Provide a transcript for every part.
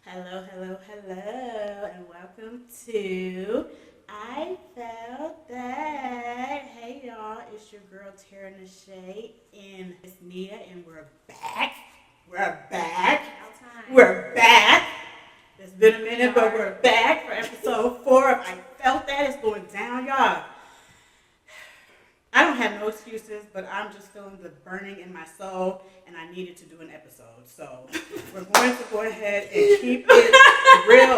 Hello, hello, hello, and welcome to I Felt That. Hey y'all, it's your girl Tara Nashay and Miss Nia, and we're back. We're back. We're back. It's been a minute, but we're back for episode 4 of I Felt That. It's going down, y'all. I don't have no excuses, but I'm just feeling the burning in my soul, and I needed to do an episode. So we're going to go ahead and keep it real.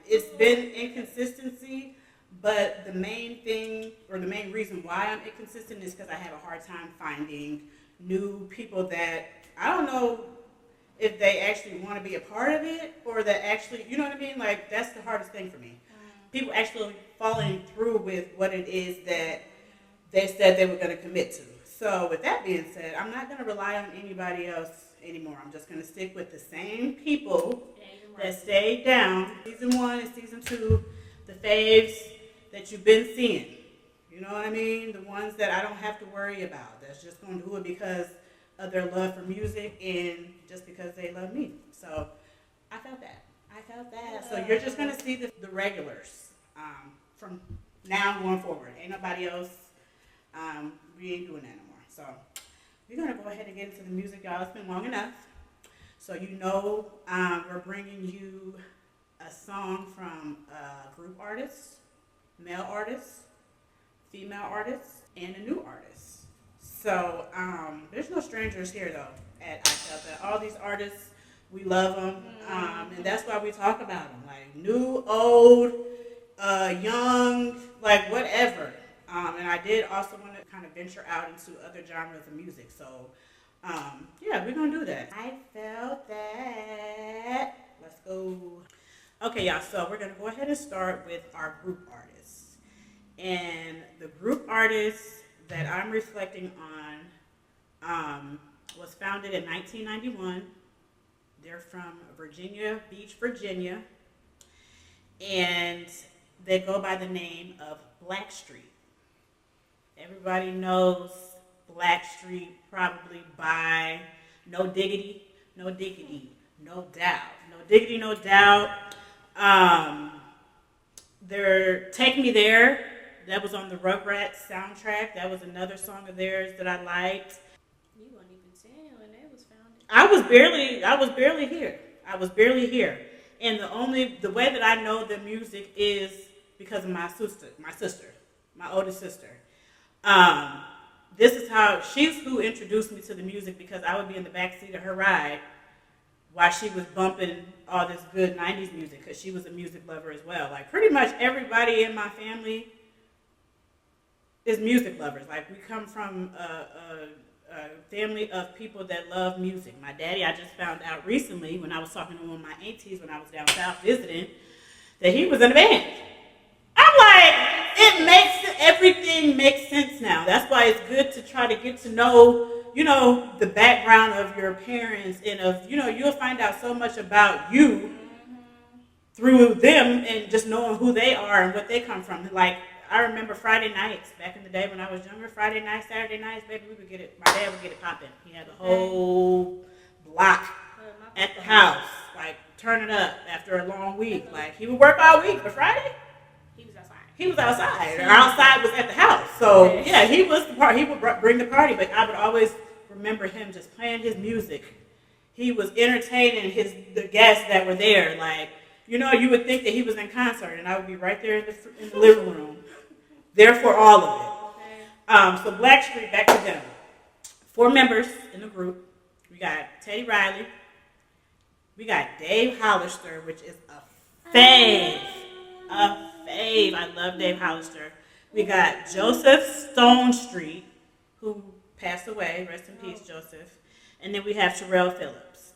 It's been inconsistency, but the main thing, or the main reason why I'm inconsistent is because I have a hard time finding new people that I don't know if they actually want to be a part of it, or that actually, you know what I mean? Like, that's the hardest thing for me. People actually following through with what it is that they said they were going to commit to. So with that being said, I'm not going to rely on anybody else anymore. I'm just going to stick with the same people that stayed down. Season 1 and Season 2, the faves that you've been seeing. You know what I mean? The ones that I don't have to worry about. That's just going to do it because of their love for music and just because they love me. So I felt that. So you're just going to see the regulars from now going forward. Ain't nobody else. We ain't doing that no more. So we're going to go ahead and get into the music, y'all. It's been long enough. So we're bringing you a song from a group artist, male artist, female artist, and a new artist. So there's no strangers here, though, at I Felt That. All these artists, we love them, and that's why we talk about them. Like new, old, young, like whatever. And I did also want to kind of venture out into other genres of music. So, we're going to do that. I felt that. Let's go. Okay, y'all. So we're going to go ahead and start with our group artists. And the group artists that I'm reflecting on was founded in 1991. They're from Virginia Beach, Virginia. And they go by the name of Blackstreet. Everybody knows Blackstreet probably by No Diggity, No Diggity, No Doubt. No Diggity, No Doubt. They're Take Me There. That was on the Rugrats soundtrack. That was another song of theirs that I liked. You weren't even 10 when they was founded. I was barely here. And the way that I know the music is because of my oldest sister. This is how she's who introduced me to the music, because I would be in the backseat of her ride while she was bumping all this good 90s music, because she was a music lover as well. Like pretty much everybody in my family is music lovers. Like we come from a family of people that love music. My daddy, I just found out recently when I was talking to one of my aunties when I was down south visiting, that he was in a band. I'm like, everything makes sense now. That's why it's good to try to get to know, the background of your parents, and you'll find out so much about you through them and just knowing who they are and what they come from. Like, I remember Friday nights back in the day when I was younger, Friday nights, Saturday nights, baby, my dad would get it popping. He had the whole block at the house, like, turning up after a long week. Like, he would work all week, but Friday, he was outside. Or outside was at the house. So, yeah, he was the party. He would bring the party, but I would always remember him just playing his music. He was entertaining the guests that were there. Like, you would think that he was in concert, and I would be right there in the living room, there for all of it. So Blackstreet, back to them. 4 members in the group. We got Teddy Riley. We got Dave Hollister, which is a fave. I love Dave Hollister. We got Joseph Stonestreet, who passed away. Rest in peace, Joseph. And then we have Sherelle Phillips.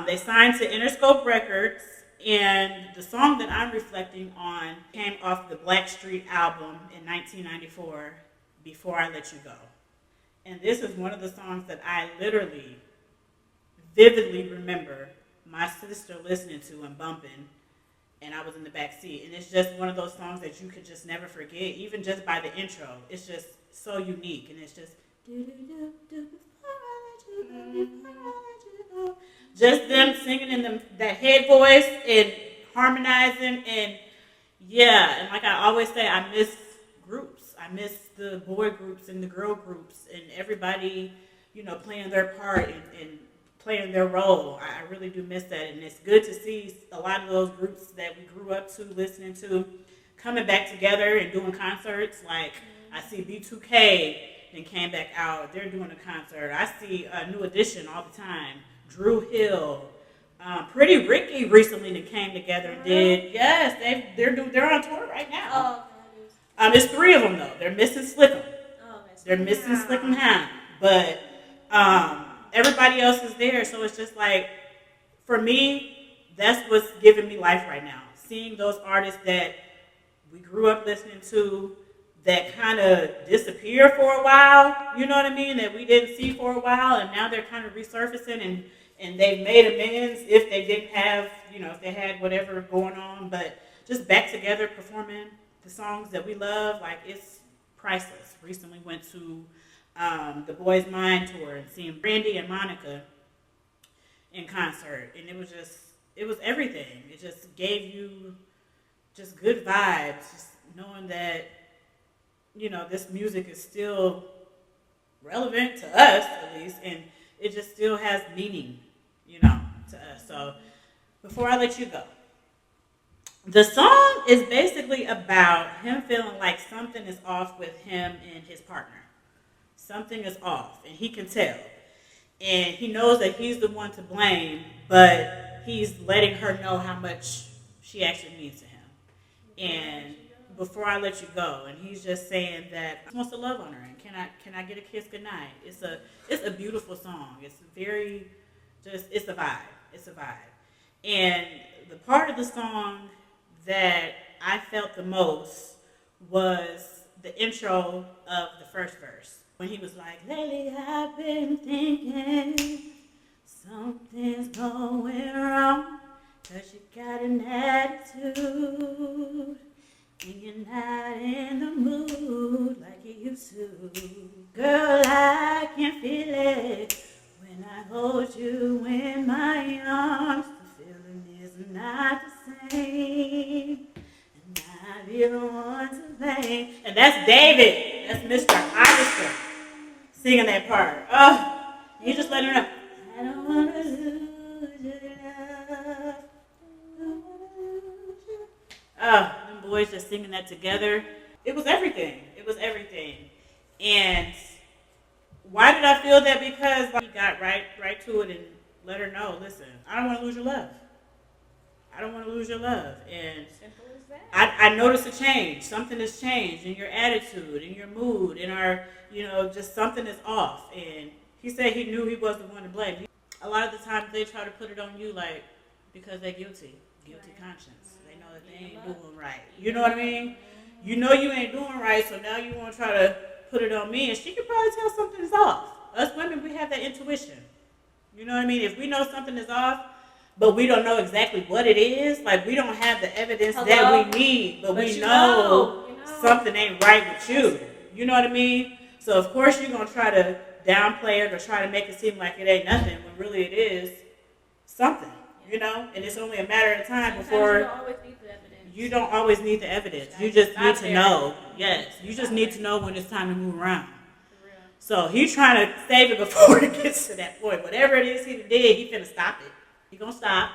They signed to Interscope Records, and the song that I'm reflecting on came off the Blackstreet album in 1994, Before I Let You Go. And this is one of the songs that I literally, vividly remember my sister listening to and bumping, and I was in the back seat. And it's just one of those songs that you could just never forget, even just by the intro. It's just so unique, and it's just Just them singing in that head voice and harmonizing and yeah, and like I always say, I miss groups. I miss the boy groups and the girl groups and everybody, playing their part and playing their role. I really do miss that, and it's good to see a lot of those groups that we grew up to listening to coming back together and doing concerts. Like I see B2K and came back out. They're doing a concert. I see a New Edition all the time. Drew Hill, Pretty Ricky recently that came together and did. Yes, they're on tour right now. It's 3 of them though. They're missing Slickum. They're missing Slickum Hound, but everybody else is there. So it's just like, for me, that's what's giving me life right now. Seeing those artists that we grew up listening to that kind of disappeared for a while, you know what I mean, that we didn't see for a while, and now they're kind of resurfacing and they've made amends if they didn't have, if they had whatever going on, but just back together performing the songs that we love, like it's priceless. Recently went to the Boys Mind tour and seeing Brandy and Monica in concert, and it was everything. It just gave you just good vibes, just knowing that, this music is still relevant to us, at least, and it just still has meaning, to us. So before I let you go, the song is basically about him feeling like something is off with him and his partner. Something is off, and he can tell. And he knows that he's the one to blame, but he's letting her know how much she actually means to him. And before I let you go, and he's just saying that he wants to love on her, and can I get a kiss goodnight? It's a beautiful song. It's very it's a vibe. It's a vibe. And the part of the song that I felt the most was the intro of the first verse. When he was like, lately I've been thinking something's going wrong, 'cause you got an attitude and you're not in the mood like you used to. Girl, I can feel it when I hold you in my arms. The feeling is not the same, and I'll be the one to blame. And that's David. That's Mr. Hollister singing that part. Oh, you just let her know. I don't want to lose your love. Oh, them boys just singing that together. It was everything. It was everything. And why did I feel that? Because he got right to it and let her know, listen, I don't want to lose your love. I don't want to lose your love. And simple as that. I noticed a change. Something has changed in your attitude, in your mood, in our, just something is off. And he said he knew he was the one to blame. A lot of the times they try to put it on you, like, because they're guilty conscience. They know that they ain't doing right. You know what I mean? You know you ain't doing right, so now you want to try to put it on me. And she could probably tell something is off. Us women, we have that intuition. You know what I mean? If we know something is off, but we don't know exactly what it is, like we don't have the evidence that we need, but we know something ain't right with you. You know what I mean? So of course you're going to try to downplay it or try to make it seem like it ain't nothing, when really it is something, and it's only a matter of time before. You don't always need the evidence. You just need to know. Yes, you just need to know when it's time to move around. So he's trying to save it before it gets to that point. Whatever it is he did, he finna stop it. He gonna stop.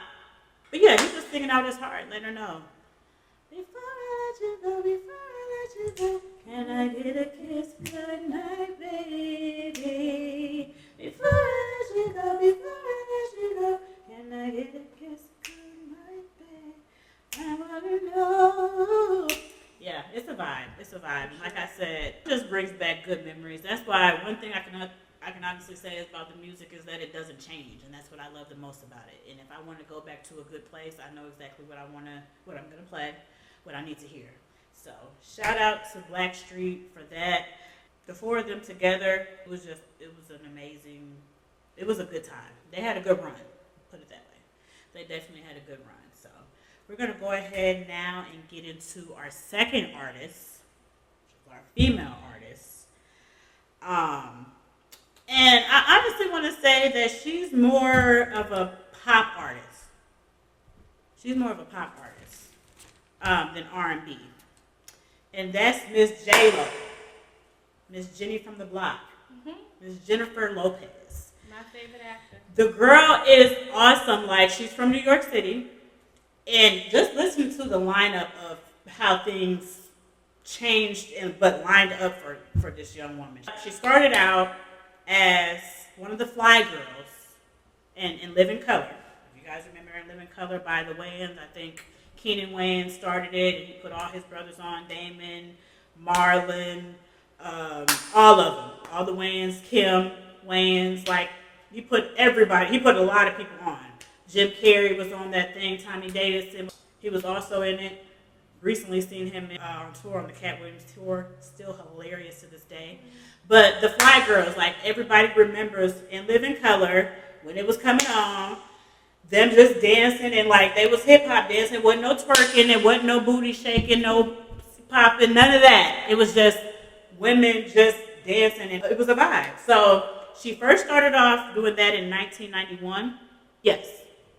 But yeah, he's just singing out his heart, letting her know. Before I let you go, can I get a kiss good night, baby? Before I let you go, can I get a kiss good night, baby? I wanna know. Yeah, it's a vibe. It's a vibe. And like I said, it just brings back good memories. That's why one thing I can honestly say is about the music is that it doesn't change, and that's what I love the most about it. And if I want to go back to a good place, I know exactly what I'm gonna play, what I need to hear. So shout out to Blackstreet for that. The 4 of them together, it was a good time. They had a good run, put it that way. They definitely had a good run. So we're gonna go ahead now and get into our second artist, which is our female artist. And I honestly want to say that she's more of a pop artist. She's more of a pop artist than R&B. And that's Miss J-Lo. Miss Jenny from the Block. Miss Jennifer Lopez. My favorite actor. The girl is awesome. Like, she's from New York City. And just listen to the lineup of how things changed but lined up for this young woman. She started out as one of the Fly Girls in Living Color. If you guys remember in Living Color by the Wayans, I think Keenan Wayans started it, and he put all his brothers on, Damon, Marlon, all of them. All the Wayans, Kim Wayans, like, he put everybody, he put a lot of people on. Jim Carrey was on that thing, Tommy Davidson, he was also in it. Recently seen him on tour, on the Cat Williams tour, still hilarious to this day. But the Fly Girls, like, everybody remembers in Living Color, when it was coming on, them just dancing, and like, they was hip-hop dancing, there wasn't no twerking, there wasn't no booty shaking, no popping, none of that. It was just women just dancing, and it was a vibe. So she first started off doing that in 1991. Yes,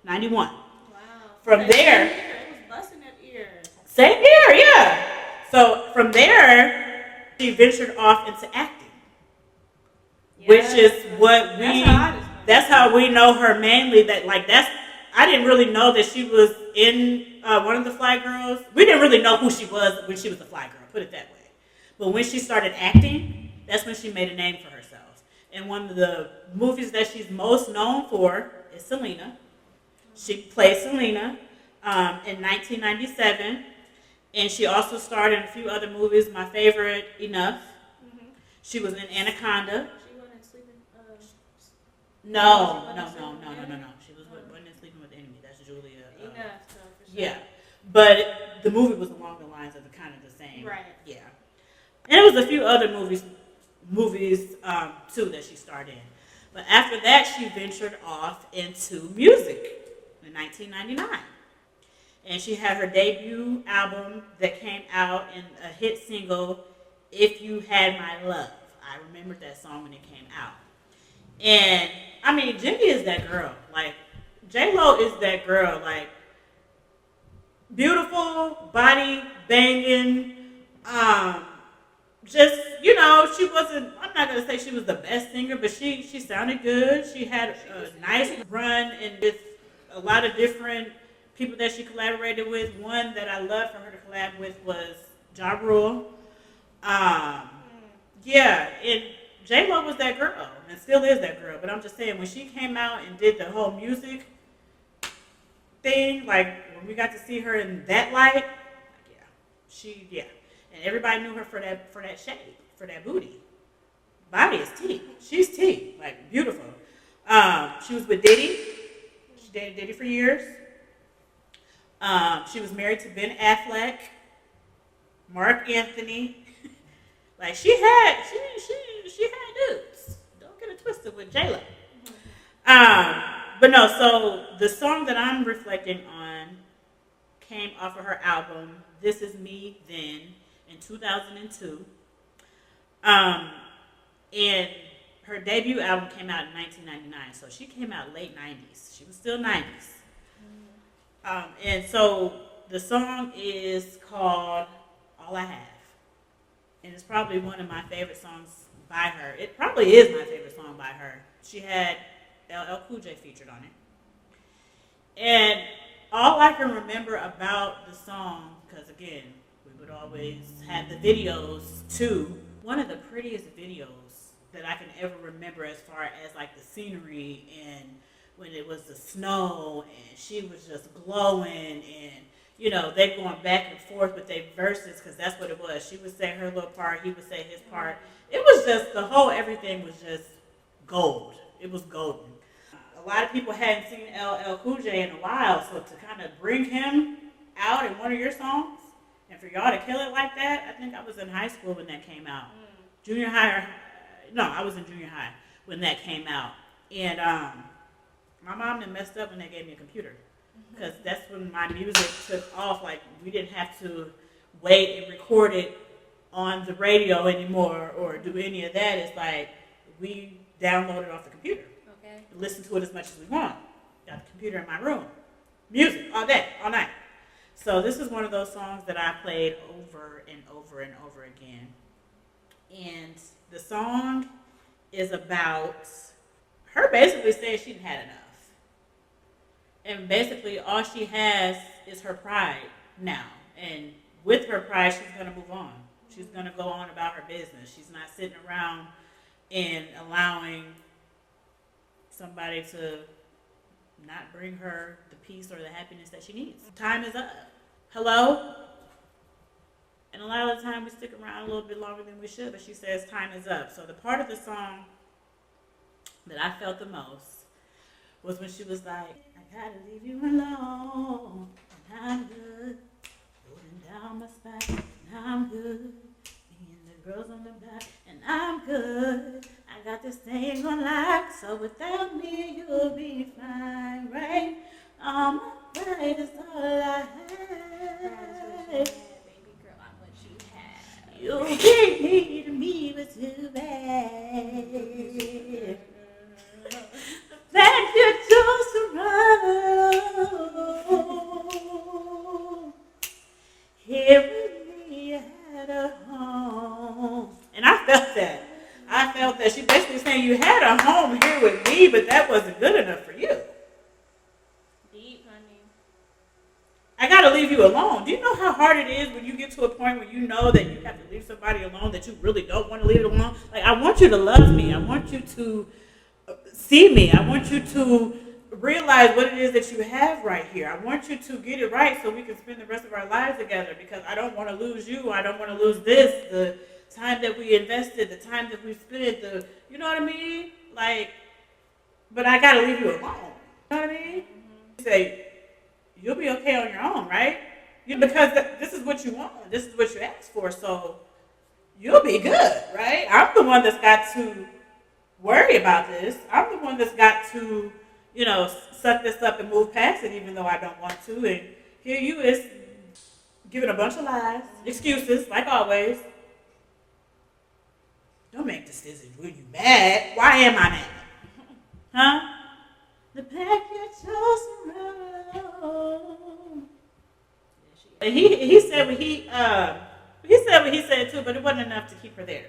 91. Wow. From there, It was busting that ear. same year, yeah. So from there, she ventured off into acting, which is what that's how we know her mainly. That, like, I didn't really know that she was in one of the Fly Girls. We didn't really know who she was when she was a Fly Girl, put it that way. But when she started acting, that's when she made a name for herself. And one of the movies that she's most known for is Selena. She played Selena in 1997. And she also starred in a few other movies. My favorite, Enough. She was in Anaconda. She wasn't sleeping. No. She wasn't sleeping with the enemy. That's Julia. Enough, so for sure. Yeah, but the movie was along the lines of kind of the same. Right. Yeah, and it was a few other movies too that she starred in. But after that, she ventured off into music in 1999. And she had her debut album that came out in a hit single, If You Had My Love. I remembered that song when it came out. And, I mean, Jenny is that girl. Like, J-Lo is that girl. Like, beautiful, body banging, just, you know, she wasn't, I'm not going to say she was the best singer, but she sounded good. She had a nice run and with a lot of different people that she collaborated with. One that I love for her to collab with was Ja Rule. Yeah, and J-Lo was that girl, and still is that girl. But I'm just saying, when she came out and did the whole music thing, like, when we got to see her in that light, yeah. And everybody knew her for that shape, for that booty. Body is T. She's T. Like, beautiful. She was with Diddy. She dated Diddy for years. She was married to Ben Affleck, Mark Anthony. Like, she had dudes. Don't get it twisted with J-Lo. But no, so the song that I'm reflecting on came off of her album, This Is Me Then, in 2002. And her debut album came out in 1999, so she came out late 90s. She was still 90s. And so the song is called All I Have. And it's probably one of my favorite songs by her. It probably is my favorite song by her. She had LL Cool J featured on it. And all I can remember about the song, because again, we would always have the videos too. One of the prettiest videos that I can ever remember as far as like the scenery and when it was the snow and she was just glowing and, you know, they going back and forth with their verses because that's what it was. She would say her little part, he would say his part. It was just, the whole everything was just gold. It was golden. A lot of people hadn't seen LL Cool J in a while, so to kind of bring him out in one of your songs and for y'all to kill it like that, I think I was in high school when that came out. Junior high, I was in junior high when that came out. And my mom done messed up when they gave me a computer. Because that's when my music took off. Like, we didn't have to wait and record it on the radio anymore or do any of that. It's like we download it off the computer. Okay. Listen to it as much as we want. Got the computer in my room. Music all day, all night. So this is one of those songs that I played over and over and over again. And the song is about her basically saying she didn't had enough. And basically all she has is her pride now. And with her pride, she's going to move on. She's going to go on about her business. She's not sitting around and allowing somebody to not bring her the peace or the happiness that she needs. Time is up. Hello? And a lot of the time we stick around a little bit longer than we should, but she says time is up. So the part of the song that I felt the most was when she was like, I gotta leave you alone, and I'm good. Holding down my spine, and I'm good. Me and the girls on the back, and I'm good. I got this thing on lock, so without me you'll be fine, right? All my pride is all I have. Baby girl, I'm what you have. You can't need me, but too bad. That you chose to run. Here with me at a home. And I felt that. She basically saying you had a home here with me, but that wasn't good enough for you. Deep, honey. I gotta leave you alone. Do you know how hard it is when you get to a point where you know that you have to leave somebody alone that you really don't want to leave it alone? Like, I want you to love me. I want you to see me. I want you to realize what it is that you have right here. I want you to get it right so we can spend the rest of our lives together, because I don't want to lose you. I don't want to lose this, the time that we invested, the time that we spent, you know what I mean? Like, but I got to leave you alone. You know what I mean? Mm-hmm. Say, you'll be okay on your own, right? Because this is what you want. This is what you asked for, so you'll be good, right? I'm the one that's got to worry about this. I'm the one that's got to, suck this up and move past it, even though I don't want to. And here you is giving a bunch of lies, excuses, like always. Don't make decisions when you mad. Why am I mad? Huh? The path you chose to run. He said what he said what he said too, but it wasn't enough to keep her there.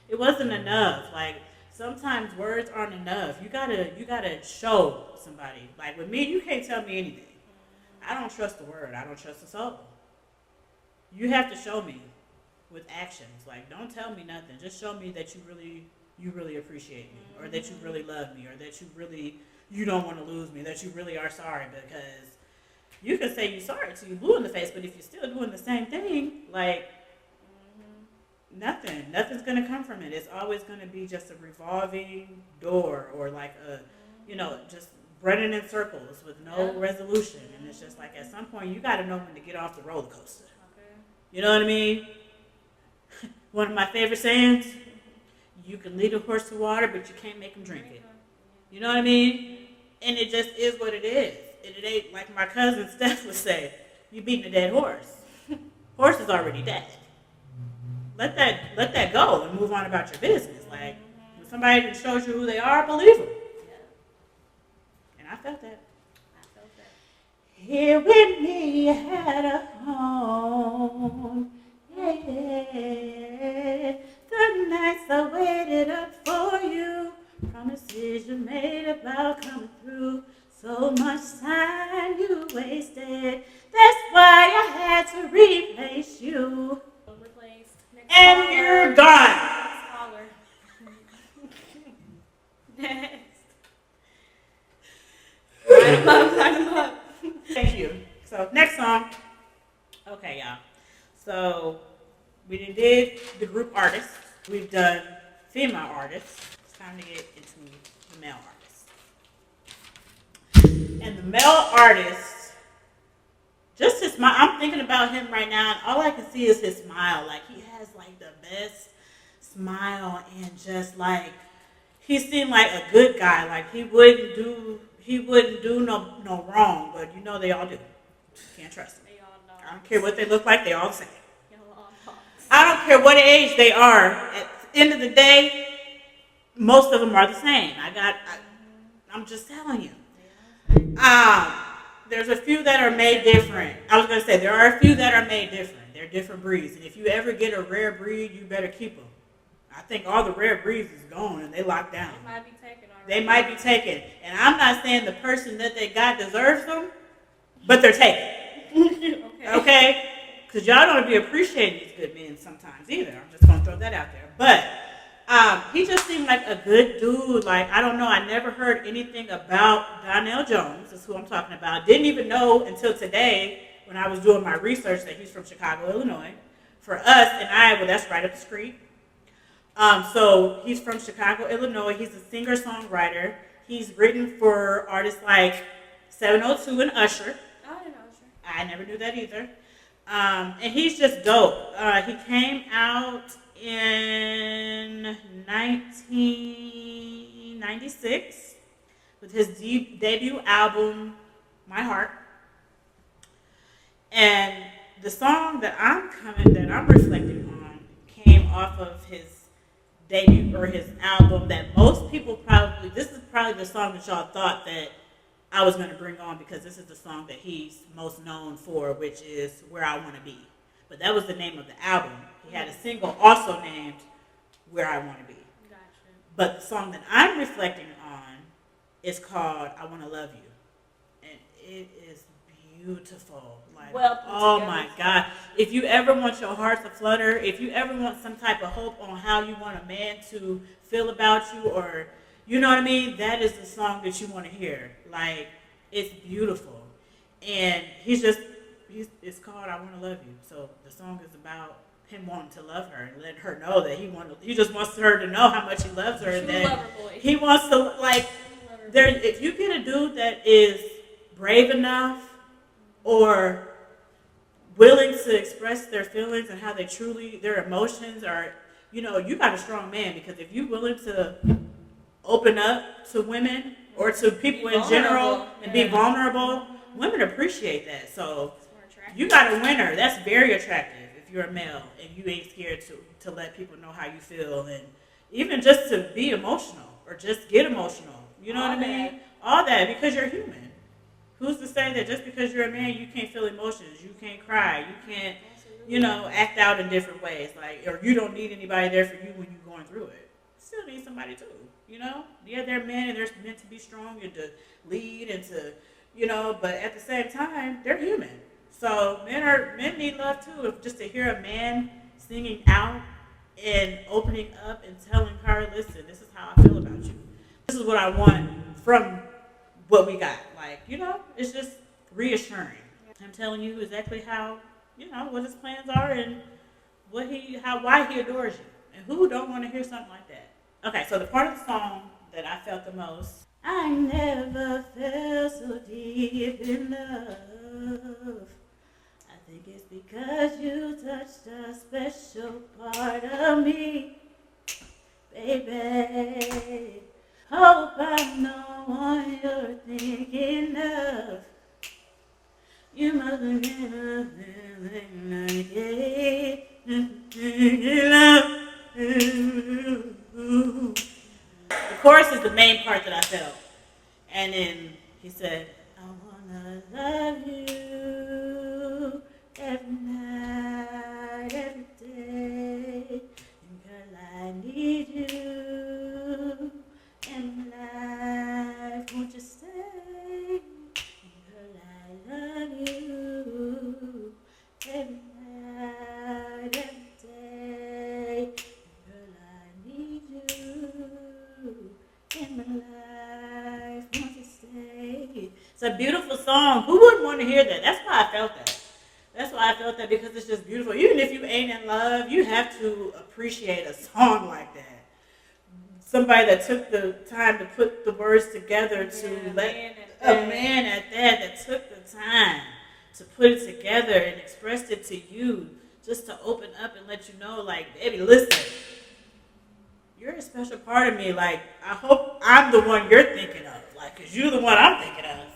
It wasn't enough. Like, sometimes words aren't enough. You gotta show somebody. Like with me, you can't tell me anything. I don't trust the word. I don't trust the soul. You have to show me with actions. Like, don't tell me nothing. Just show me that you really appreciate me, or that you really love me, or that you don't want to lose me, that you really are sorry. Because you can say you're sorry till you blue in the face, but if you're still doing the same thing, like, nothing's going to come from it. It's always going to be just a revolving door, or like just running in circles with no resolution. And it's just like, at some point you got to know when to get off the roller coaster. Okay. You know what I mean? One of my favorite sayings, you can lead a horse to water, but you can't make him drink it. You know what I mean? And it just is what it is. It ain't like my cousin Steph would say, you beating a dead horse. Horse is already dead. Let that go and move on about your business. Like, when somebody that shows you who they are, believe them. Yeah. And I felt that. Here with me at a home. Yeah. The nights I waited up for you. Promises you made about coming through. So much time you wasted. That's why I had to replace you. And caller. You're gone. Next. Line them up. Thank you. So, next song. Okay, y'all. So, we did the group artists. We've done female artists. It's time to get into the male artists. And the male artist, just his smile. I'm thinking about him right now, and all I can see is his smile. Like, he has like the best smile, and just like, he seemed like a good guy. Like, he wouldn't do no wrong, but they all do. Can't trust them. I don't care what they look like, they all the same. I don't care what age they are. At the end of the day, most of them are the same. I'm just telling you. Um, there's a few that are made different. I was gonna say there are a few that are made different. They're different breeds, and if you ever get a rare breed, you better keep them. I think all the rare breeds is gone and they locked down. They might be taken already. They might be taken, and I'm not saying the person that they got deserves them, but they're taken. Okay? Because y'all don't be appreciating these good men sometimes either. I'm just gonna throw that out there. But he just seemed like a good dude. Like, I don't know, I never heard anything about Donell Jones, is who I'm talking about. Didn't even know until today when I was doing my research that he's from Chicago, Illinois. For us in Iowa, that's right up the street. So he's from Chicago, Illinois. He's a singer-songwriter. He's written for artists like 702 and Usher. I didn't know Usher. I never knew that either. And he's just dope. He came out in 1996 with his debut album, My Heart. And the song that I'm reflecting on came off of his debut or his album that most people this is probably the song that y'all thought that I was going to bring on because this is the song that he's most known for, which is Where I Want to Be. But that was the name of the album. He had a single also named Where I Want to Be. Gotcha. But the song that I'm reflecting on is called I Want to Love You. And it is beautiful. Like, oh my God. If you ever want your heart to flutter, if you ever want some type of hope on how you want a man to feel about you, or you know what I mean, that is the song that you want to hear. Like, it's beautiful. And it's called I Want to Love You. So the song is about him wanting to love her and letting her know that he just wants her to know how much he loves her. And that he wants to, like, if you get a dude that is brave enough or willing to express their feelings and how their emotions are, you got a strong man, because if you're willing to open up to women or to people in general and be vulnerable, women appreciate that. So you got a winner. That's very attractive if you're a male and you ain't scared to let people know how you feel, and even just to be emotional or just get emotional. You know what I mean? All that, because you're human. Who's to say that just because you're a man, you can't feel emotions, you can't cry, you can't, act out in different ways, like, or you don't need anybody there for you when you're going through it. You still need somebody too, Yeah, they're men and they're meant to be strong and to lead and to, but at the same time, they're human. So men need love too. Just to hear a man singing out and opening up and telling her, listen, this is how I feel about you. This is what I want from what we got. Like, it's just reassuring. I'm telling you exactly how, what his plans are and why he adores you. And who don't want to hear something like that? Okay, so the part of the song that I felt the most, I never felt so deep in love. I think it's because you touched a special part of me, baby. Hope I'm the one you're thinking of. You must have been like it. The chorus is the main part that I felt. And then he said, I wanna love you every night, every day. And girl, I need you in my life. Won't you stay? And girl, I love you every night, every day. And girl, I need you in my life. Won't you stay? It's a beautiful song. Who wouldn't want to hear that? That's why I felt that. That's why I felt that, because it's just beautiful. Even if you ain't in love, you have to appreciate a song like that. Somebody that took the time to put the words together to let a man at that took the time to put it together and expressed it to you, just to open up and let you know, like, baby, listen, you're a special part of me. Like, I hope I'm the one you're thinking of, like, because you're the one I'm thinking of.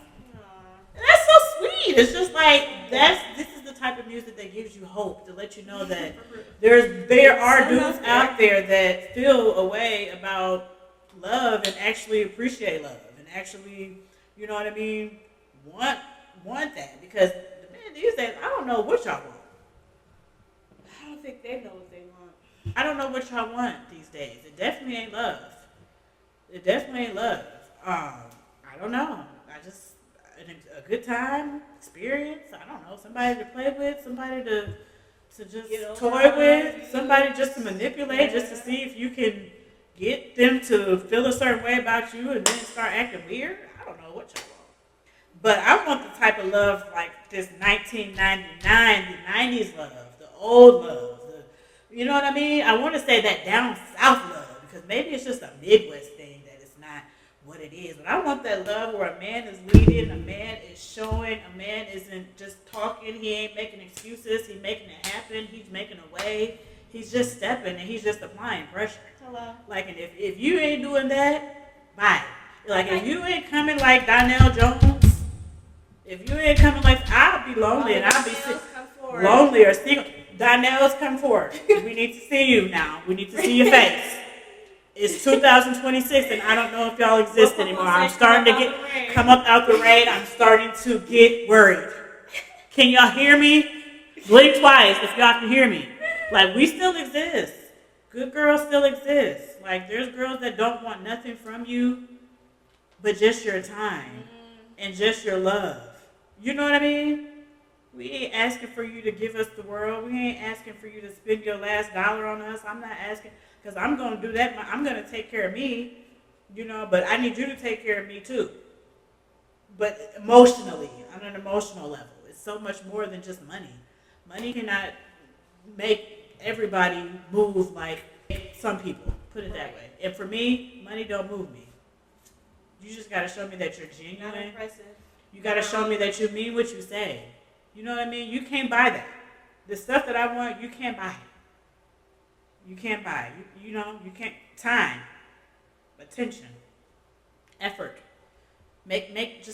And that's so sweet. It's just like, this is the type of music that gives you hope, to let you know that there are dudes out there that feel a way about love and actually appreciate love and actually, You know what I mean? Want that because the men these days, I don't know what y'all want. I don't think they know what they want. I don't know what y'all want these days. It definitely ain't love. It definitely ain't love. I don't know. I just a good time, experience. I don't know. Somebody to play with, somebody to just toy with, somebody just to manipulate, just to see if you can get them to feel a certain way about you and then start acting weird. I don't know what y'all want. But I want the type of love like this 1999, the 90s love, the old love. You know what I mean? I want to say that down south love because maybe it's just a Midwest thing that it's not what it is. But I want that love where a man is leading, a man is showing, a man isn't just talking, he ain't making excuses, he's making it happen, he's making a way, he's just stepping and he's just applying pressure. Hello. Like, and if you ain't doing that, bye. Like, if you ain't coming like Donell Jones, if you ain't coming like, I'll be lonely and I'll be lonely or single. Donell's come forward. We need to see you now. We need to see your face. It's 2026 and I don't know if y'all exist anymore. I'm starting to come up out the rain. I'm starting to get worried. Can y'all hear me? Blink twice if y'all can hear me. Like, we still exist. Good girls still exist. Like, there's girls that don't want nothing from you but just your time and just your love. You know what I mean? We ain't asking for you to give us the world. We ain't asking for you to spend your last dollar on us. I'm not asking, because I'm going to do that. I'm going to take care of me, you know, but I need you to take care of me too. But emotionally, on an emotional level, it's so much more than just money. Money cannot make everybody move like some people, put it that way. And for me, money don't move me. You just got to show me that you're genuine. Not impressive. You got to show me that you mean what you say. You know what I mean? You can't buy that. The stuff that I want, you can't buy. You can't buy. You know, you can't. Time, attention, effort. Make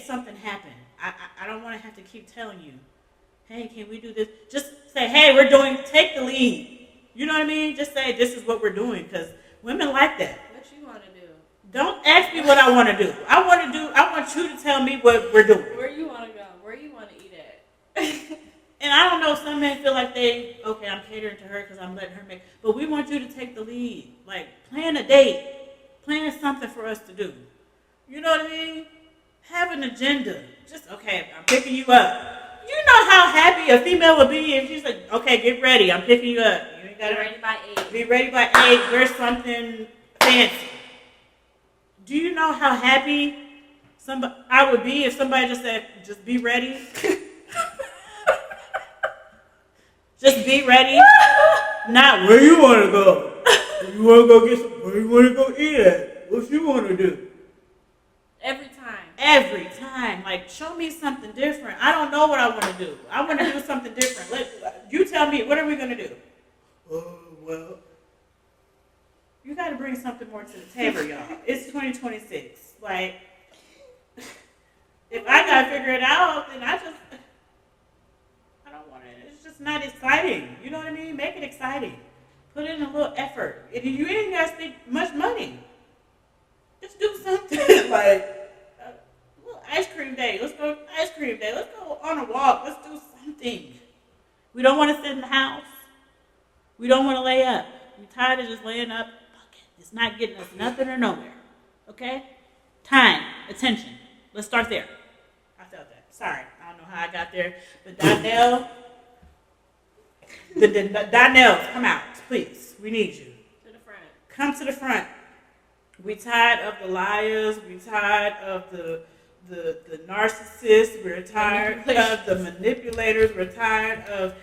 something happen. I don't want to have to keep telling you, hey, can we do this? Just say, hey, take the lead. You know what I mean? Just say, this is what we're doing, because women like that. What you want to do? Don't ask me what I want to do. I want you to tell me what we're doing. Where you want to go? Where you want to eat at? And I don't know, some men feel like I'm catering to her because I'm letting her make, but we want you to take the lead. Like, plan a date. Plan something for us to do. You know what I mean? Have an agenda. Just, okay, I'm picking you up. You know how happy a female would be if she's like, okay, get ready, I'm picking you up. You ain't gotta be ready by 8. Be ready by 8. Wear something fancy. Do you know how happy I would be if somebody just said, just be ready? Just be ready. Not where you want to go. You want to go where you want to go eat at? What you want to do? Every time. Every time. Like, show me something different. I don't know what I want to do. I want to do something different. You tell me, what are we going to do? Oh, well, you got to bring something more to the table, y'all. It's 2026. Like, if I got to figure it out, then I don't want it. It's just not exciting. You know what I mean? Make it exciting. Put in a little effort. If you ain't got to spend much money, just do something. Like, a little ice cream day. Let's go ice cream day. Let's go on a walk. Let's do something. We don't want to sit in the house. We don't want to lay up. We're tired of just laying up. It's not getting us nothing or nowhere. Okay? Time. Attention. Let's start there. I felt that. Sorry. I don't know how I got there. But Donell, Donell, come out, please. We need you. To the front. Come to the front. We tired of the liars. We tired of the narcissists. We're tired of the manipulators. We're tired of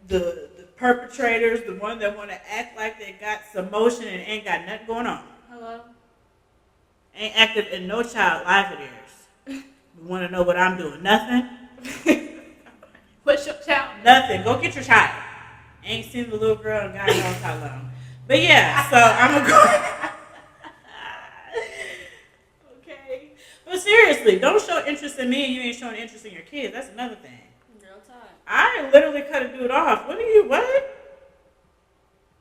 the perpetrators, the one that want to act like they got some motion and ain't got nothing going on. Hello? Ain't active in no child life of theirs. We want to know what I'm doing. Nothing. What's your child? Nothing. Go get your child. Ain't seen the little girl in God knows how long. But yeah, so I'm going to go. Okay. But seriously, don't show interest in me and you ain't showing interest in your kids. That's another thing. Real talk. I literally cut a dude off. What?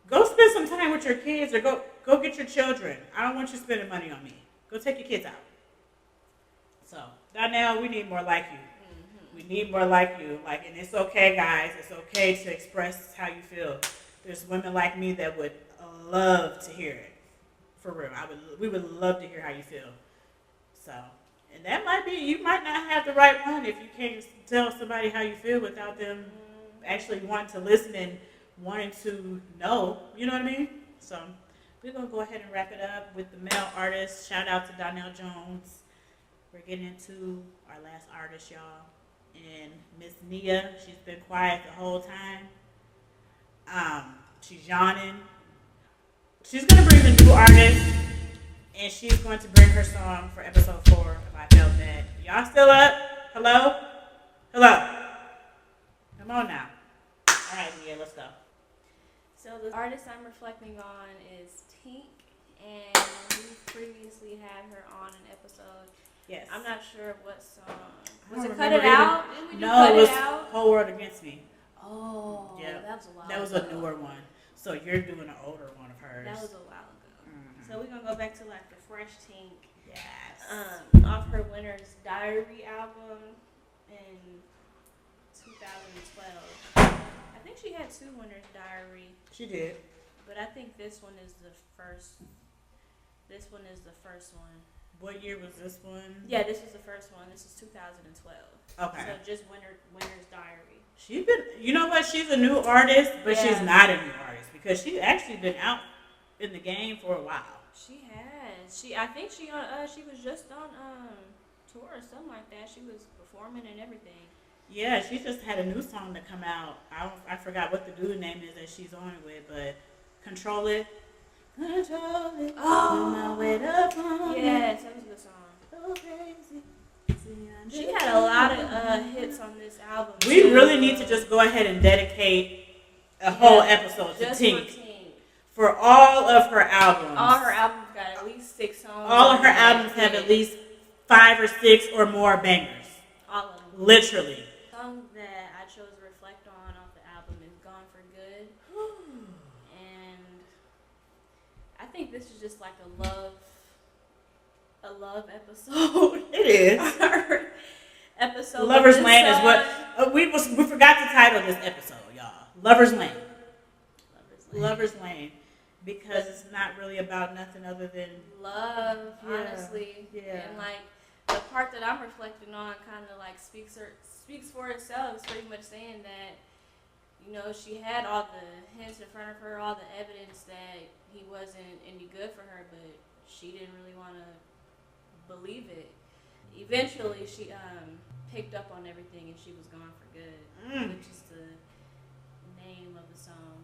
Go spend some time with your kids or go get your children. I don't want you spending money on me. Go take your kids out. So, Donell, we need more like you. We need more like you. Like, and it's okay, guys. It's okay to express how you feel. There's women like me that would love to hear it. For real. We would love to hear how you feel. So, and that might be, you might not have the right one if you can't tell somebody how you feel without them actually wanting to listen and wanting to know. You know what I mean? So, we're going to go ahead and wrap it up with the male artist. Shout out to Donell Jones. We're getting into our last artist, y'all. And Miss Nia, she's been quiet the whole time. She's yawning. She's going to bring the new artist, and she's going to bring her song for episode 4 of I Felt That. Y'all still up? Hello? Hello? Come on now. All right, Nia, let's go. So the artist I'm reflecting on is Tink, and we previously had her on an episode. Yes. I'm not sure what song. I Was don't it Cut It remember Out? Didn't we do No, Cut it was Out? Whole World Against Me. Oh, Yeah. that was a while That was ago. a newer one. So you're doing an older one of hers. That was a while ago. So we're going to go back to like the fresh Tink. Yes. Off her Winter's Diary album in 2012. I think she had 2 Winter's Diary. She did. But I think this one is the first. This one is the first one. What year was this one? Yeah, this was the first one. This is 2012. Okay. So just Winter's Diary. She's been, you know what? She's a new artist, but she's not a new artist because she's actually been out in the game for a while. She has. I think she was just on tour or something like that. She was performing and everything. Yeah, she just had a new song to come out. I forgot what the dude name is that she's on it with, but Control It. Control it. Oh, my way up on yes, that was a good song. So crazy. She had a lot of hits on this album. We too. really need to just go ahead and dedicate a whole episode to just Tink. for Tink. For all of her albums. All her albums got at least 6 songs. All of her albums have at least 5 or 6 or more bangers. All of them. Literally. The song that I chose to reflect on off the album is Gone for Good. And I think this is just like a love episode. It is. Episode. Lover's Lane is what we forgot to title this episode, y'all. Lover's Lane. Lover's Lane. Because it's not really about nothing other than love, honestly. Yeah. And like the part that I'm reflecting on kind of like speaks for itself. It's pretty much saying that, you know, she had all the hints in front of her, all the evidence that he wasn't any good for her, but she didn't really want to believe it. Eventually, she picked up on everything and she was gone for good, which is the name of the song.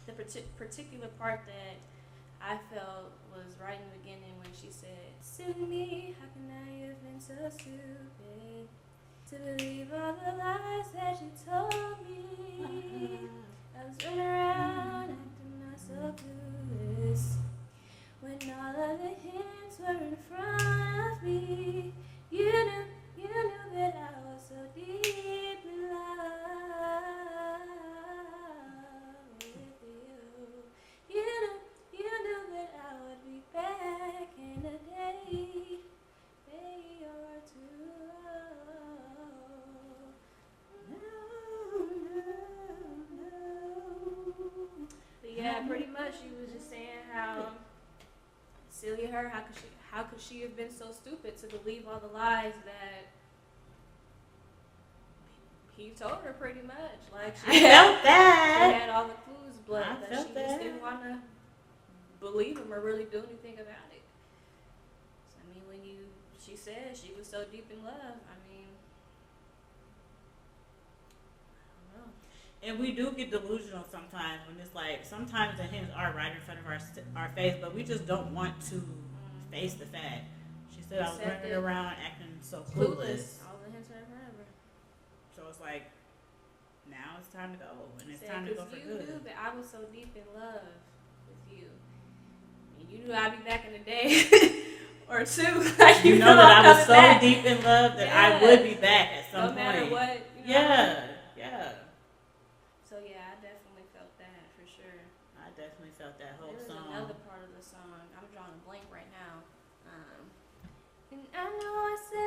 The particular part that I felt was right in the beginning when she said, "Sue me, how can I have been so stupid to believe all the lies that you told me? I was running around acting not so clueless when all of the hints were in front of me. You knew that I was so deep in love with you. You knew that I would be back in a day or two. But yeah, pretty much she was just saying how silly her. How could she have been so stupid to believe all the lies that he told her? Pretty much, like she had all the clues, but she just didn't want to believe him or really do anything about it. So, I mean, she said she was so deep in love. I mean, I don't know. And we do get delusional sometimes when it's like, sometimes the hints are right in front of our face, but we just don't want to face the fact. She said I was running around acting so clueless. All the hints are in front of her. So it's like, now it's time to go, and it's time to go for good. You knew that I was so deep in love with you. And you knew I'd be back in a day or two. Like, you know that I was so deep in love that I would be back at some point. No matter what. Yeah. So yeah, I definitely felt that for sure. I definitely felt that whole There was song. another part of the song. I'm drawing a blank right now. And I know I said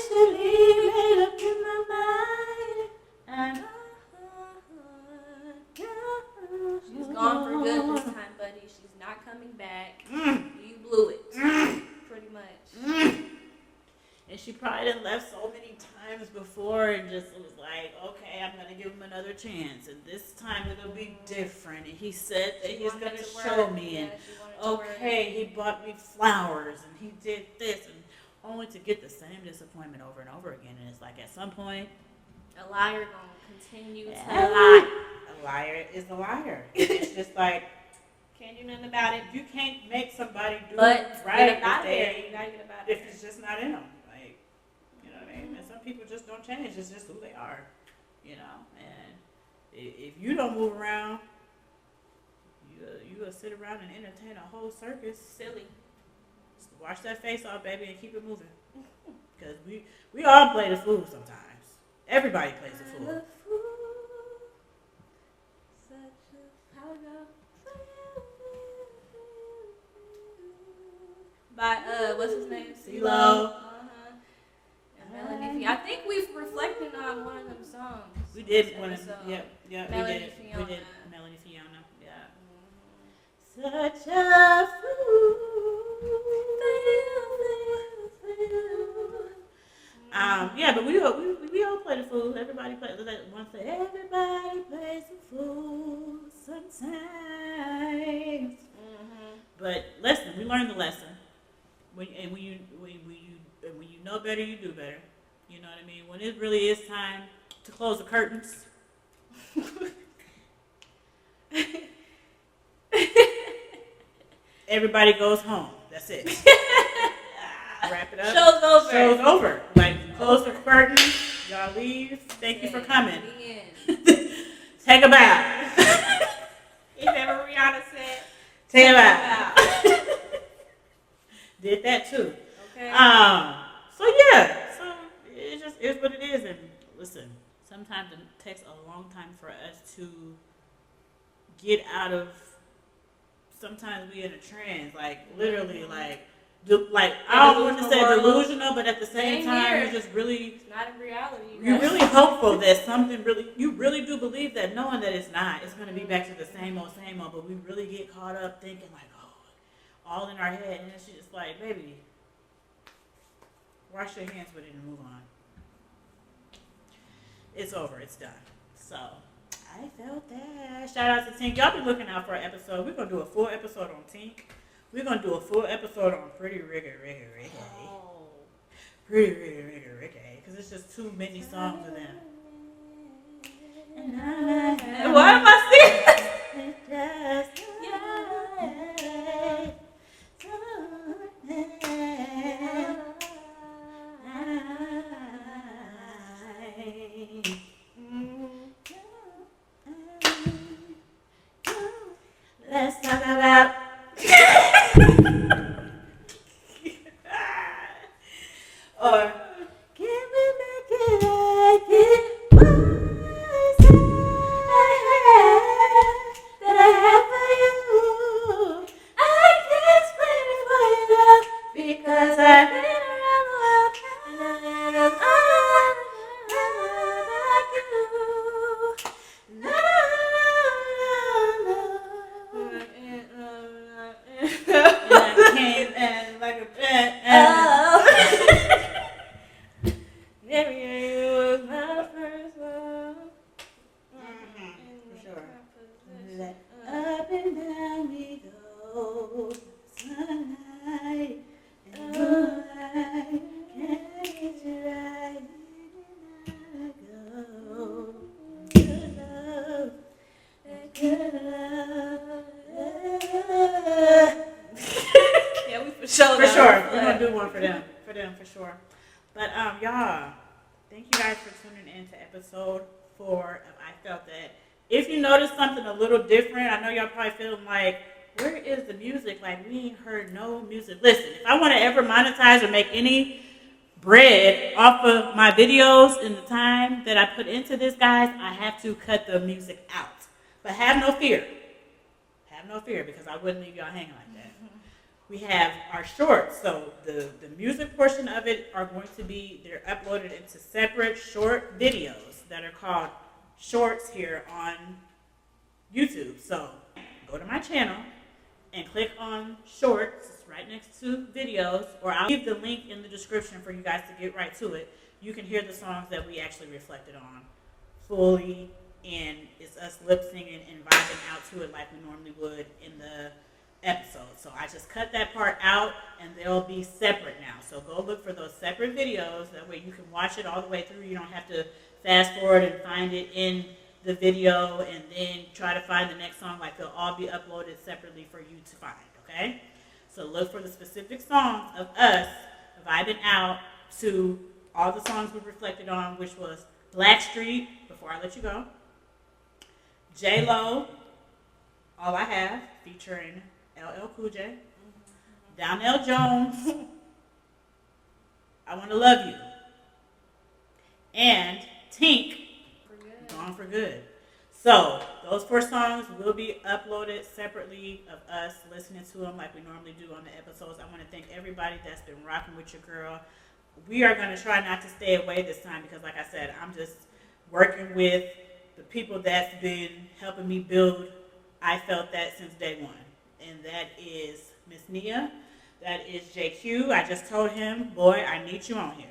officially made up in my mind. And she's gone for good this time, buddy. She's not coming back. You blew it. Pretty much. And she probably done left so many times before and just was like, okay, I'm going to give him another chance. And this time it'll be different. And he said that he's going to show me. And okay, he bought me flowers and he did this. And only to get the same disappointment over and over again. And it's like at some point, a liar going to continue to lie. A liar is a liar. It's just like, can't do nothing about it. You can't make somebody do but right you gotta get about it. If it's just not in them. You know what I mean? And some people just don't change. It's just who they are, you know. And if you don't move around, you will sit around and entertain a whole circus. Silly. Just wash that face off, baby, and keep it moving. Because we all play the fool sometimes. Everybody plays the fool. By what's his name? CeeLo. Melanie. I think we've reflected on one of them songs. We did one of them. Yep, Melanie we did Melanie Fiona. Yeah. Such a fool. Yeah, but we all play the fool. Everybody plays. Like one say, everybody plays the fool sometimes. But listen, we learned the lesson. When you know better, you do better. You know what I mean? When it really is time to close the curtains. Everybody goes home. That's it. Wrap it up. Show's over. Show's over. Like, close the curtains. Y'all leave. Thank you for coming. Take a bow. If ever Rihanna said, take a bow. Did that too. Okay. So yeah. So it just is what it is. And listen, sometimes it takes a long time for us to get out of. Sometimes we in a trance, like literally, like I don't want to say delusional, but at the same time, you're just really. It's not a reality. You're really hopeful that something really. You really do believe that, knowing that it's not. It's going to be back to the same old, same old. But we really get caught up thinking like, oh, all in our head, and it's just like, baby, wash your hands with it and move on. It's over. It's done. So. I felt that. Shout out to Tink. Y'all be looking out for an episode. We're going to do a full episode on Tink. We're going to do a full episode on Pretty Ricky. Oh. Pretty Ricky. Because it's just too many songs of them. And why am I singing? Let's talk about or can we make it like it was that I have for you? I can't explain it for you, love, because I've been around the world and I like you. For sure. We're going to do one for them. For sure. But, y'all, thank you guys for tuning in to episode 4 of I Felt That. If you notice something a little different, I know y'all probably feeling like, where is the music? Like, we ain't heard no music. Listen, if I want to ever monetize or make any bread off of my videos in the time that I put into this, guys, I have to cut the music out. But have no fear. Have no fear, because I wouldn't leave y'all hanging like that. we have our shorts. So the music portion of it are going to be, they're uploaded into separate short videos that are called shorts here on YouTube. So go to my channel and click on shorts right next to videos, or I'll leave the link in the description for you guys to get right to it. You can hear the songs that we actually reflected on fully, and it's us lip singing and vibing out to it like we normally would in the episode. So I just cut that part out, and they'll be separate now. So go look for those separate videos. That way you can watch it all the way through. You don't have to fast forward and find it in the video and then try to find the next song. Like, they'll all be uploaded separately for you to find, okay? So look for the specific songs of us vibing out to all the songs we reflected on, which was Blackstreet, Before I Let You Go, J-Lo, All I Have, featuring LL Cool J, Donell Jones, I Want to Love You, and Tink, Gone for Good. So those 4 songs will be uploaded separately of us listening to them like we normally do on the episodes. I want to thank everybody that's been rocking with your girl. We are going to try not to stay away this time because, like I said, I'm just working with the people that's been helping me build I Felt That since day one. And that is Miss Nia. That is JQ. I just told him, boy, I need you on here.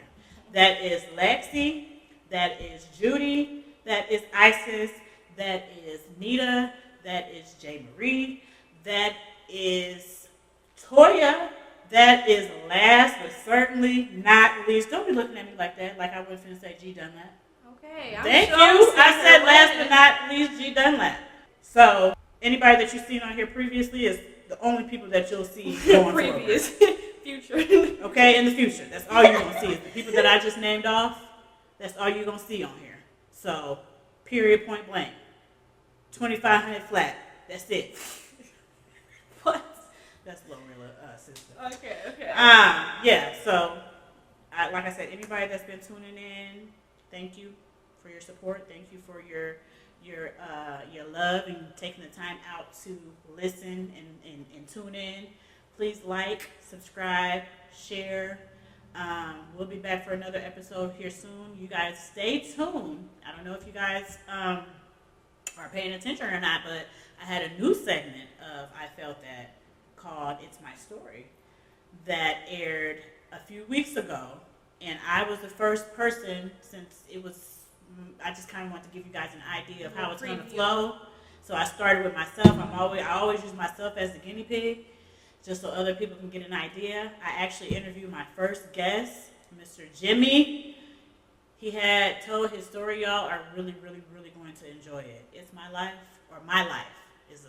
That is Lexi. That is Judy. That is Isis. That is Nita. That is J. Marie. That is Toya. That is last but certainly not least. Don't be looking at me like that, like I wasn't finna say G Dunlap. Okay, Thank you. I said last but not least G Dunlap. So anybody that you've seen on here previously is the only people that you'll see going previous forward. future. Okay, in the future. That's all you're gonna see is the people that I just named off. That's all you're gonna see on here. So, period, point blank. 2,500 flat. That's it. What? That's Glorilla sister. Okay. Yeah. So, like I said, anybody that's been tuning in, thank you for your support. Thank you for your love and taking the time out to listen and tune in. Please like, subscribe, share. We'll be back for another episode here soon. You guys stay tuned. I don't know if you guys are paying attention or not, but I had a new segment of I Felt That called It's My Story that aired a few weeks ago. And I was the first person, since it was, I just kind of want to give you guys an idea of how it's going to flow. So I started with myself. I always use myself as the guinea pig, just so other people can get an idea. I actually interviewed my first guest, Mr. Jimmy. He had told his story. Y'all are really, really, really going to enjoy it. It's my life, or my life is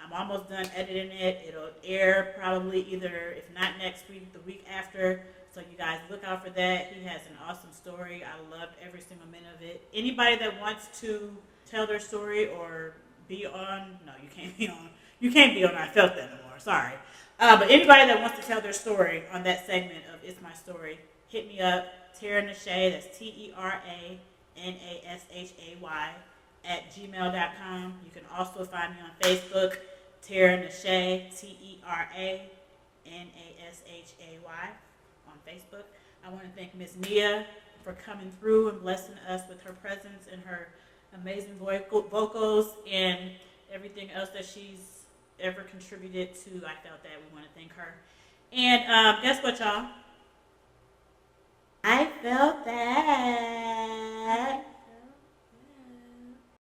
I'm almost done editing it. It'll air probably either, if not next week, the week after. So you guys look out for that. He has an awesome story. I loved every single minute of it. Anybody that wants to tell their story or be on, no, you can't be on. You can't be on I Felt That no more. Sorry. But anybody that wants to tell their story on that segment of It's My Story, hit me up. Teranashay, that's TERANASHAY @gmail.com. You can also find me on Facebook, Teranashay, TERANASHAY on Facebook. I want to thank Miss Nia for coming through and blessing us with her presence and her amazing vocals and everything else that she's ever contributed to I Felt That. We want to thank her. And guess what, y'all? I felt that.